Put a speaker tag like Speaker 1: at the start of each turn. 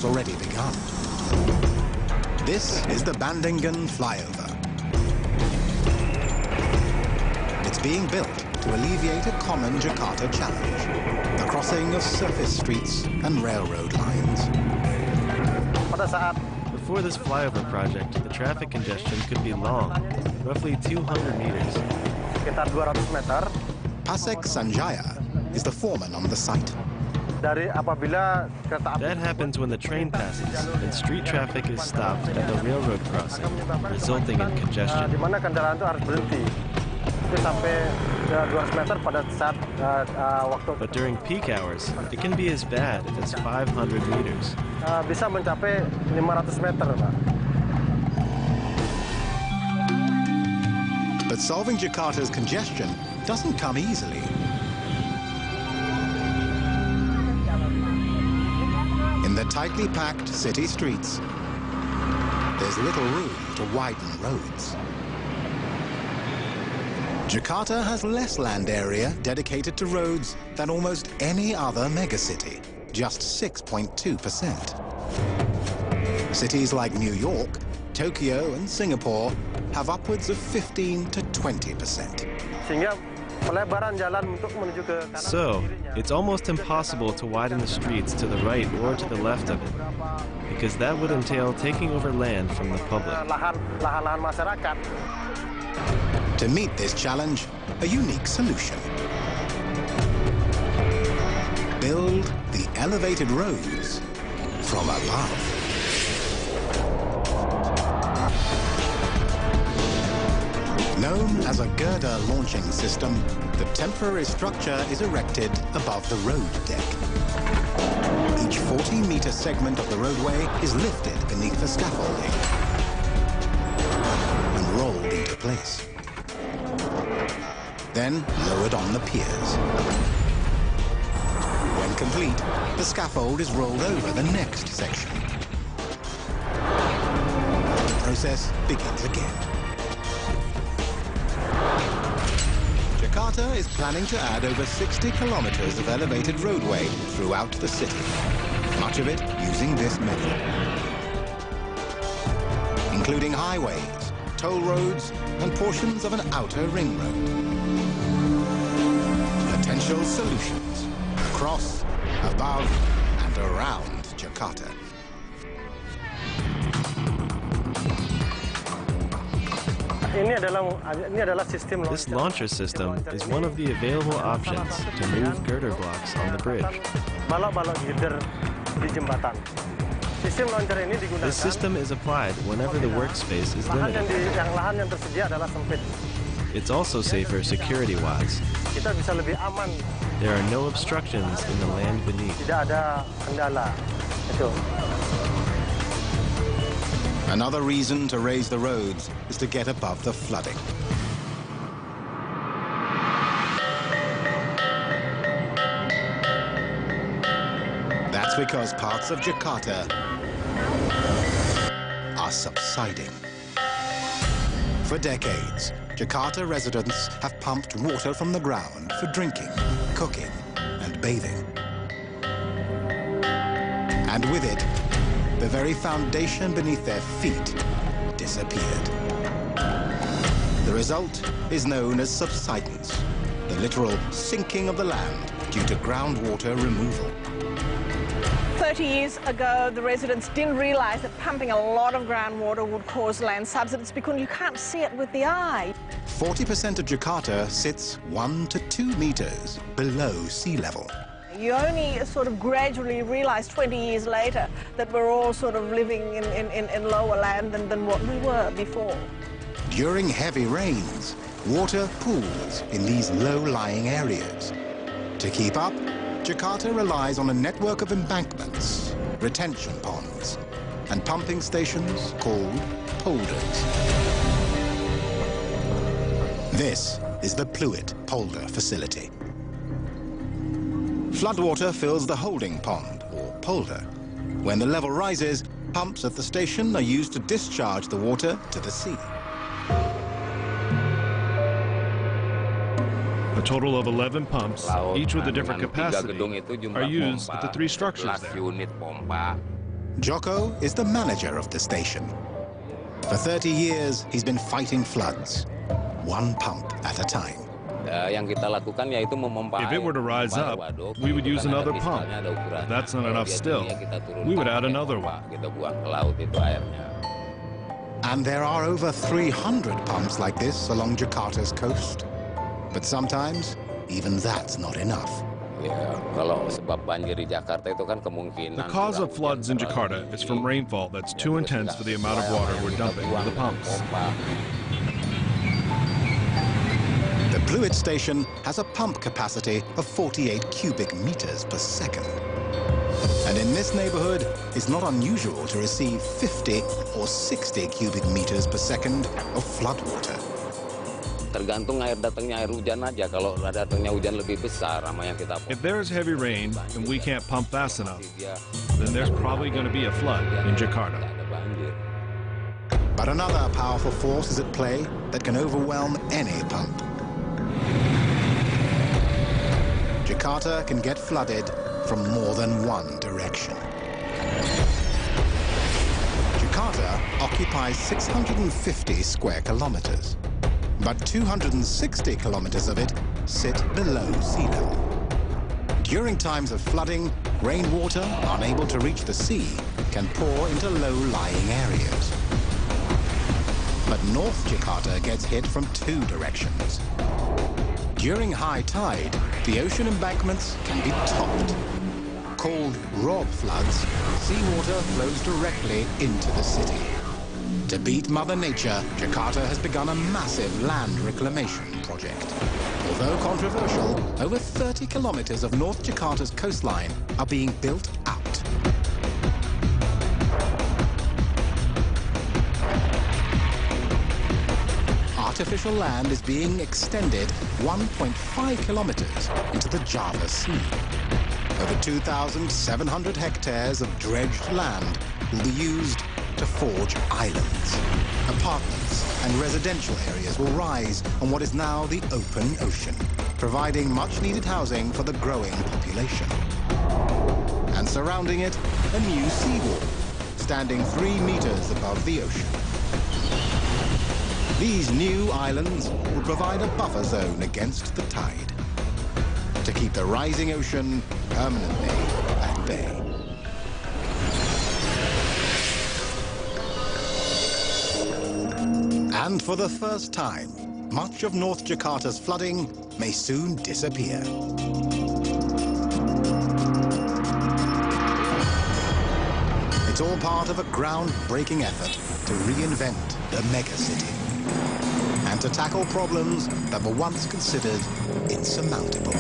Speaker 1: has already begun. This is the Bandingen flyover. It's being built to alleviate a common Jakarta challenge, the crossing of surface streets and railroad lines.
Speaker 2: Before this flyover project, the traffic congestion could be long, roughly 200 meters.
Speaker 1: Pasek Sanjaya is the foreman on the site.
Speaker 2: That happens when the train passes and street traffic is stopped at the railroad crossing, resulting in congestion. But during peak hours, it can be as bad as 500 meters.
Speaker 1: But solving Jakarta's congestion doesn't come easily. In the tightly packed city streets, there's little room to widen roads. Jakarta has less land area dedicated to roads than almost any other megacity, just 6.2%. Cities like New York, Tokyo and Singapore have upwards of 15 to 20%.
Speaker 2: So, it's almost impossible to widen the streets to the right or to the left of it, because that would entail taking over land from the public.
Speaker 1: To meet this challenge, a unique solution. Build the elevated roads from above. Known as a girder launching system, the temporary structure is erected above the road deck. Each 40-meter segment of the roadway is lifted beneath the scaffolding and rolled into place. Then lowered on the piers. When complete, the scaffold is rolled over the next section. The process begins again. Jakarta is planning to add over 60 kilometers of elevated roadway throughout the city, much of it using this method, including highways, toll roads, and portions of an outer ring road. Potential solutions across, above, and around Jakarta.
Speaker 2: This launcher system is one of the available options to move girder blocks on the bridge. This system is applied whenever the workspace is limited. It's also safer security-wise. There are no obstructions in the land beneath.
Speaker 1: Another reason to raise the roads is to get above the flooding. That's because parts of Jakarta are subsiding. For decades, Jakarta residents have pumped water from the ground for drinking, cooking, and bathing. And with it, the very foundation beneath their feet disappeared. The result is known as subsidence, the literal sinking of the land due to groundwater removal.
Speaker 3: 30 years ago, the residents didn't realize that pumping a lot of groundwater would cause land subsidence because you can't see it with the eye.
Speaker 1: 40% of Jakarta sits 1 to 2 meters below sea level.
Speaker 3: You only sort of gradually realize 20 years later that we're all sort of living in lower land than what we were before.
Speaker 1: During heavy rains, water pools in these low-lying areas. To keep up, Jakarta relies on a network of embankments, retention ponds, and pumping stations called polders. This is the Pluit polder facility. Floodwater fills the holding pond, or polder. When the level rises, pumps at the station are used to discharge the water to the sea.
Speaker 4: A total of 11 pumps, each with a different capacity, are used at the 3 structures there.
Speaker 1: Joko is the manager of the station. For 30 years, he's been fighting floods, one pump at a time.
Speaker 4: If it were to rise up, we would use another pump. If that's not enough still, we would add another one.
Speaker 1: And there are over 300 pumps like this along Jakarta's coast. But sometimes, even that's not enough.
Speaker 4: The cause of floods in Jakarta is from rainfall that's too intense for the amount of water we're dumping into the pumps.
Speaker 1: The Pluit station has a pump capacity of 48 cubic meters per second. And in this neighborhood, it's not unusual to receive 50 or 60 cubic meters per second of floodwater.
Speaker 4: If there's heavy rain and we can't pump fast enough, then there's probably going to be a flood in Jakarta.
Speaker 1: But another powerful force is at play that can overwhelm any pump. Jakarta can get flooded from more than one direction. Jakarta occupies 650 square kilometers, but 260 kilometers of it sit below sea level. During times of flooding, rainwater, unable to reach the sea, can pour into low-lying areas. But North Jakarta gets hit from two directions. During high tide, the ocean embankments can be topped. Called rob floods, seawater flows directly into the city. To beat Mother Nature, Jakarta has begun a massive land reclamation project. Although controversial, over 30 kilometers of North Jakarta's coastline are being built out. Artificial land is being extended 1.5 kilometers into the Java Sea. Over 2,700 hectares of dredged land will be used to forge islands. Apartments and residential areas will rise on what is now the open ocean, providing much-needed housing for the growing population. And surrounding it, a new seawall, standing 3 meters above the ocean. These new islands will provide a buffer zone against the tide, to keep the rising ocean permanently at bay. And for the first time, much of North Jakarta's flooding may soon disappear. It's all part of a groundbreaking effort to reinvent the megacity and to tackle problems that were once considered insurmountable.